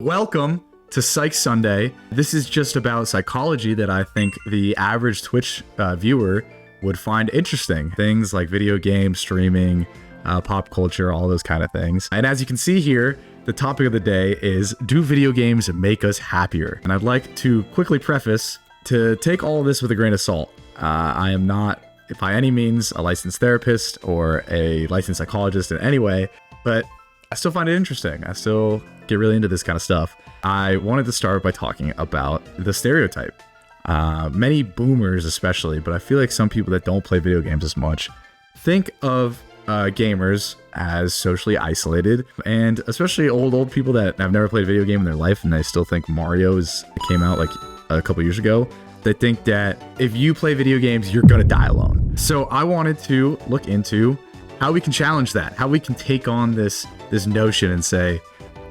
Welcome to Psych Sunday. This is just about psychology that I think the average Twitch viewer would find interesting. Things like video games, streaming, pop culture, all those kind of things. And as you can see here, the topic of the day is, do video games make us happier? And I'd like to quickly preface to take all of this with a grain of salt. I am not by any means a licensed therapist or a licensed psychologist in any way, but I still find it interesting. I still get really into this kind of stuff. I wanted to start by talking about the stereotype. Many boomers especially, but I feel like some people that don't play video games as much think of gamers as socially isolated, and especially old people that have never played a video game in their life and they still think Mario came out like a couple years ago. They think that if you play video games, you're gonna die alone. So I wanted to look into how we can challenge that, how we can take on this notion and say,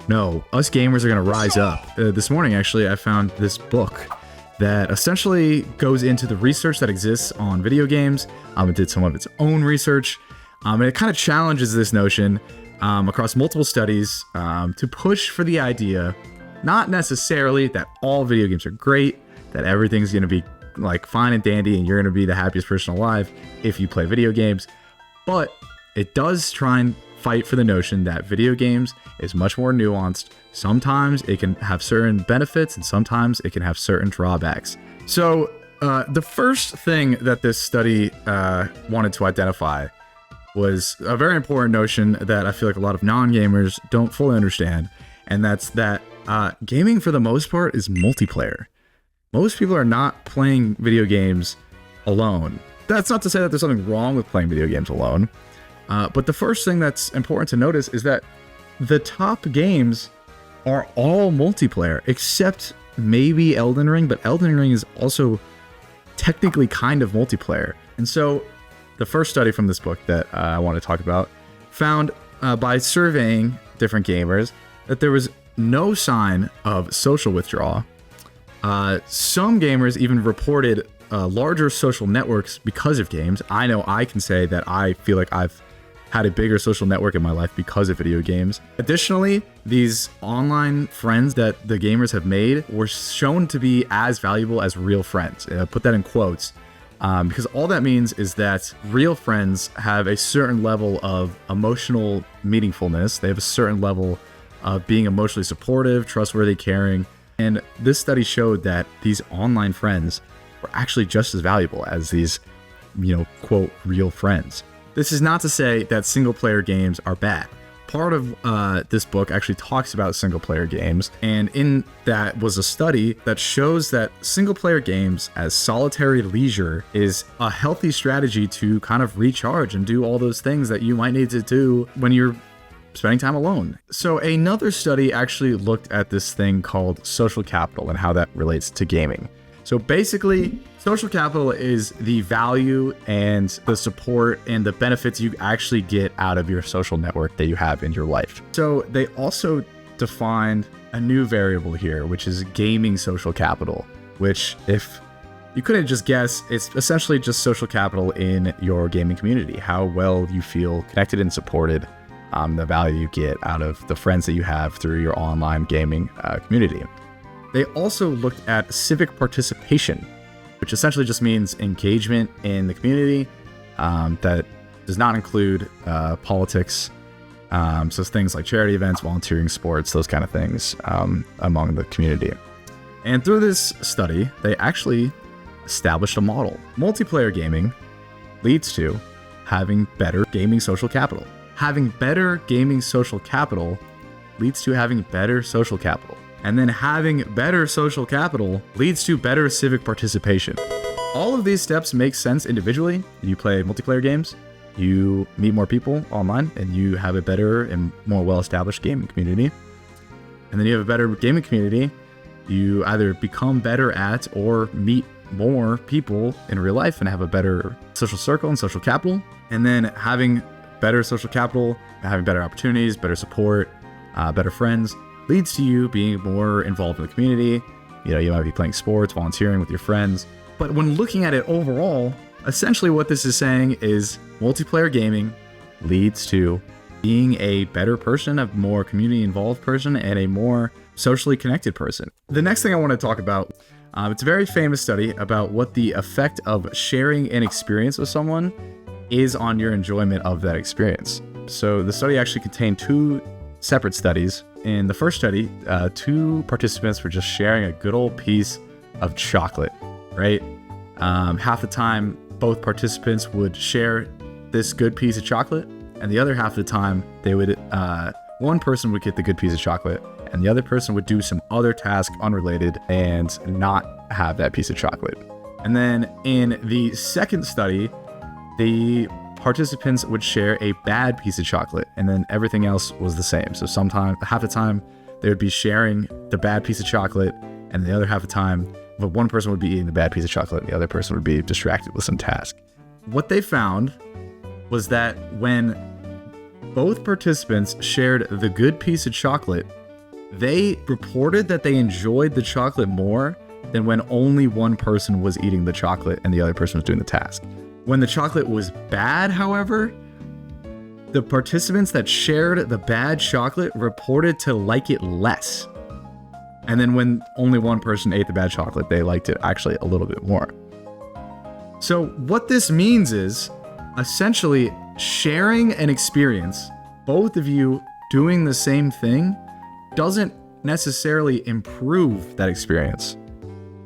no, us gamers are gonna rise up. This morning, actually, I found this book that essentially goes into the research that exists on video games. It did some of its own research, and it kind of challenges this notion across multiple studies to push for the idea, not necessarily that all video games are great, that everything's gonna be like fine and dandy and you're gonna be the happiest person alive if you play video games, but it does try and fight for the notion that video games is much more nuanced. Sometimes it can have certain benefits and sometimes it can have certain drawbacks. So the first thing that this study wanted to identify was a very important notion that I feel like a lot of non-gamers don't fully understand, and that's that gaming for the most part is multiplayer. Most people are not playing video games alone. That's not to say that there's something wrong with playing video games alone. But the first thing that's important to notice is that the top games are all multiplayer, except maybe Elden Ring, but Elden Ring is also technically kind of multiplayer. And so the first study from this book that I want to talk about found by surveying different gamers that there was no sign of social withdrawal. Some gamers even reported larger social networks because of games. I know I can say that I feel like I've had a bigger social network in my life because of video games. Additionally, these online friends that the gamers have made were shown to be as valuable as real friends. Put that in quotes, because all that means is that real friends have a certain level of emotional meaningfulness. They have a certain level of being emotionally supportive, trustworthy, caring. And this study showed that these online friends were actually just as valuable as these, quote, real friends. This is not to say that single-player games are bad. Part of this book actually talks about single-player games, and in that was a study that shows that single-player games as solitary leisure is a healthy strategy to kind of recharge and do all those things that you might need to do when you're spending time alone. So another study actually looked at this thing called social capital and how that relates to gaming. So basically, social capital is the value and the support and the benefits you actually get out of your social network that you have in your life. So they also defined a new variable here, which is gaming social capital, which, if you couldn't just guess, it's essentially just social capital in your gaming community, how well you feel connected and supported, the value you get out of the friends that you have through your online gaming community. They also looked at civic participation, which essentially just means engagement in the community. That does not include politics. So things like charity events, volunteering, sports, those kind of things among the community. And through this study, they actually established a model. Multiplayer gaming leads to having better gaming social capital. Having better gaming social capital leads to having better social capital. And then having better social capital leads to better civic participation. All of these steps make sense individually. You play multiplayer games, you meet more people online, and you have a better and more well-established gaming community. And then you have a better gaming community. You either become better at or meet more people in real life and have a better social circle and social capital. And then having better social capital, having better opportunities, better support, better friends, leads to you being more involved in the community. You might be playing sports, volunteering with your friends. But when looking at it overall, essentially what this is saying is multiplayer gaming leads to being a better person, a more community involved person, and a more socially connected person. The next thing I want to talk about, it's a very famous study about what the effect of sharing an experience with someone is on your enjoyment of that experience. So the study actually contained 2 separate studies. In the first study, 2 participants were just sharing a good old piece of chocolate, right? Half the time, both participants would share this good piece of chocolate, and the other half of the time, they would one person would get the good piece of chocolate, and the other person would do some other task unrelated and not have that piece of chocolate. And then in the second study, the participants would share a bad piece of chocolate, and then everything else was the same. So half the time, they would be sharing the bad piece of chocolate, and the other half of the time, but one person would be eating the bad piece of chocolate, and the other person would be distracted with some task. What they found was that when both participants shared the good piece of chocolate, they reported that they enjoyed the chocolate more than when only one person was eating the chocolate and the other person was doing the task. When the chocolate was bad, however, the participants that shared the bad chocolate reported to like it less. And then when only one person ate the bad chocolate, they liked it actually a little bit more. So what this means is, essentially, sharing an experience, both of you doing the same thing, doesn't necessarily improve that experience.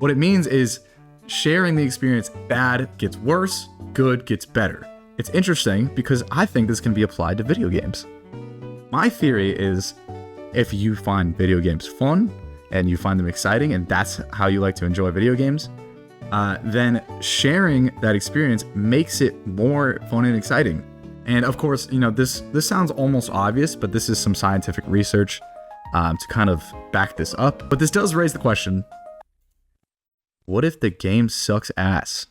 What it means is sharing the experience, bad gets worse, good gets better. It's interesting because I think this can be applied to video games. My theory is, if you find video games fun and you find them exciting and that's how you like to enjoy video games, then sharing that experience makes it more fun and exciting. And of course, this sounds almost obvious, but this is some scientific research to kind of back this up. But this does raise the question, what if the game sucks ass?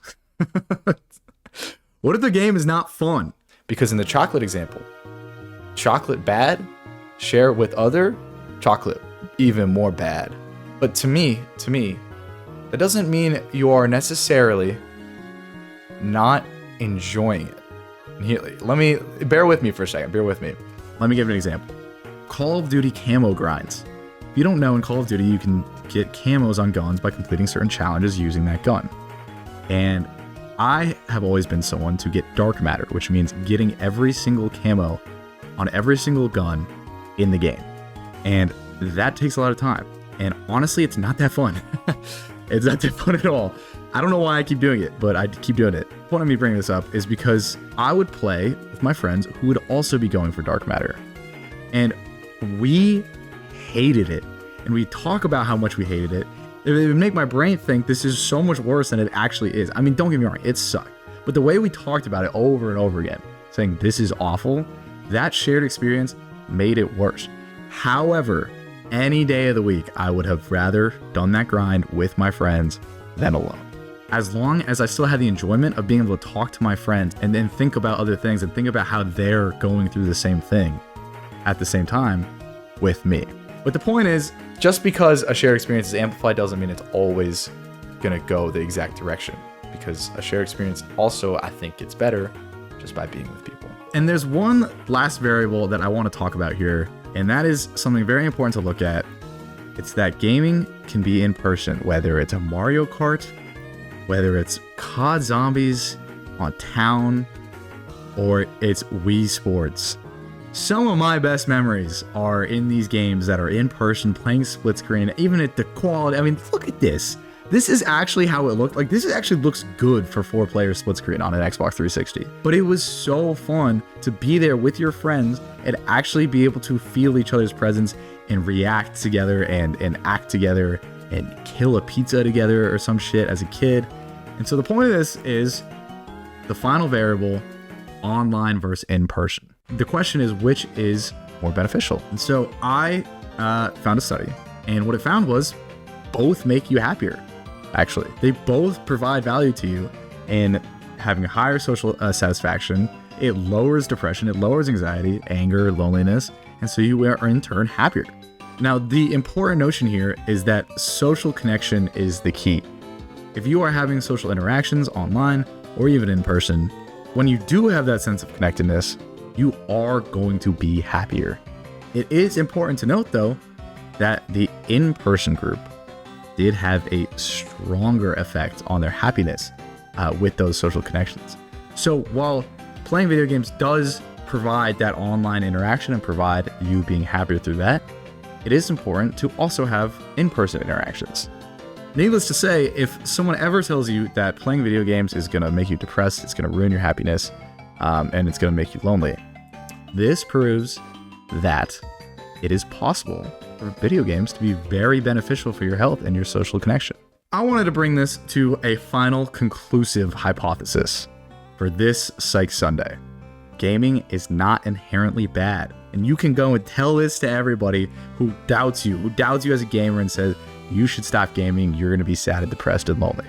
What if the game is not fun? Because in the chocolate example, chocolate bad, share it with other, chocolate even more bad. But to me, that doesn't mean you are necessarily not enjoying it. And here, bear with me for a second. Bear with me. Let me give an example. Call of Duty camo grinds. If you don't know, in Call of Duty, you can get camos on guns by completing certain challenges using that gun. And I have always been someone to get dark matter, which means getting every single camo on every single gun in the game. And that takes a lot of time. And honestly, it's not that fun. It's not that fun at all. I don't know why I keep doing it, but I keep doing it. The point of me bringing this up is because I would play with my friends who would also be going for dark matter. And we hated it. And we talk about how much we hated it. It would make my brain think this is so much worse than it actually is. I mean, don't get me wrong, it sucked. But the way we talked about it over and over again, saying this is awful, that shared experience made it worse. However, any day of the week, I would have rather done that grind with my friends than alone. As long as I still had the enjoyment of being able to talk to my friends and then think about other things and think about how they're going through the same thing at the same time with me. But the point is, just because a shared experience is amplified doesn't mean it's always going to go the exact direction. Because a shared experience also, I think, gets better just by being with people. And there's one last variable that I want to talk about here, and that is something very important to look at. It's that gaming can be in person, whether it's a Mario Kart, whether it's COD Zombies on Town, or it's Wii Sports. Some of my best memories are in these games that are in person, playing split screen, even at the quality. I mean, look at this. This is actually how it looked. Like, this actually looks good for 4-player split screen on an Xbox 360. But it was so fun to be there with your friends and actually be able to feel each other's presence and react together and act together and kill a pizza together or some shit as a kid. And so the point of this is the final variable, online versus in person. The question is, which is more beneficial? And so I found a study, and what it found was both make you happier. Actually, they both provide value to you in having a higher social satisfaction. It lowers depression, it lowers anxiety, anger, loneliness, and so you are in turn happier. Now, the important notion here is that social connection is the key. If you are having social interactions online or even in person, when you do have that sense of connectedness, you are going to be happier. It is important to note, though, that the in-person group did have a stronger effect on their happiness with those social connections. So while playing video games does provide that online interaction and provide you being happier through that, it is important to also have in-person interactions. Needless to say, if someone ever tells you that playing video games is going to make you depressed, it's going to ruin your happiness, and it's going to make you lonely, this proves that it is possible for video games to be very beneficial for your health and your social connection. I wanted to bring this to a final conclusive hypothesis for this Psych Sunday. Gaming is not inherently bad. And you can go and tell this to everybody who doubts you as a gamer and says, you should stop gaming, you're going to be sad and depressed and lonely.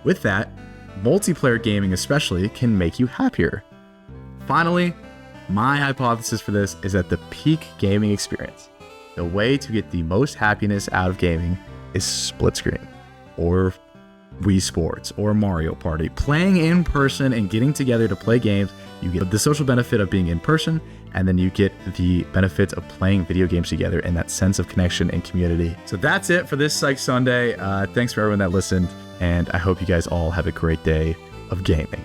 With that, multiplayer gaming especially can make you happier. Finally, my hypothesis for this is that the peak gaming experience, the way to get the most happiness out of gaming, is split screen or Wii Sports or Mario Party. Playing in person and getting together to play games, you get the social benefit of being in person, and then you get the benefits of playing video games together and that sense of connection and community. So that's it for this Psych Sunday. Thanks for everyone that listened, and I hope you guys all have a great day of gaming.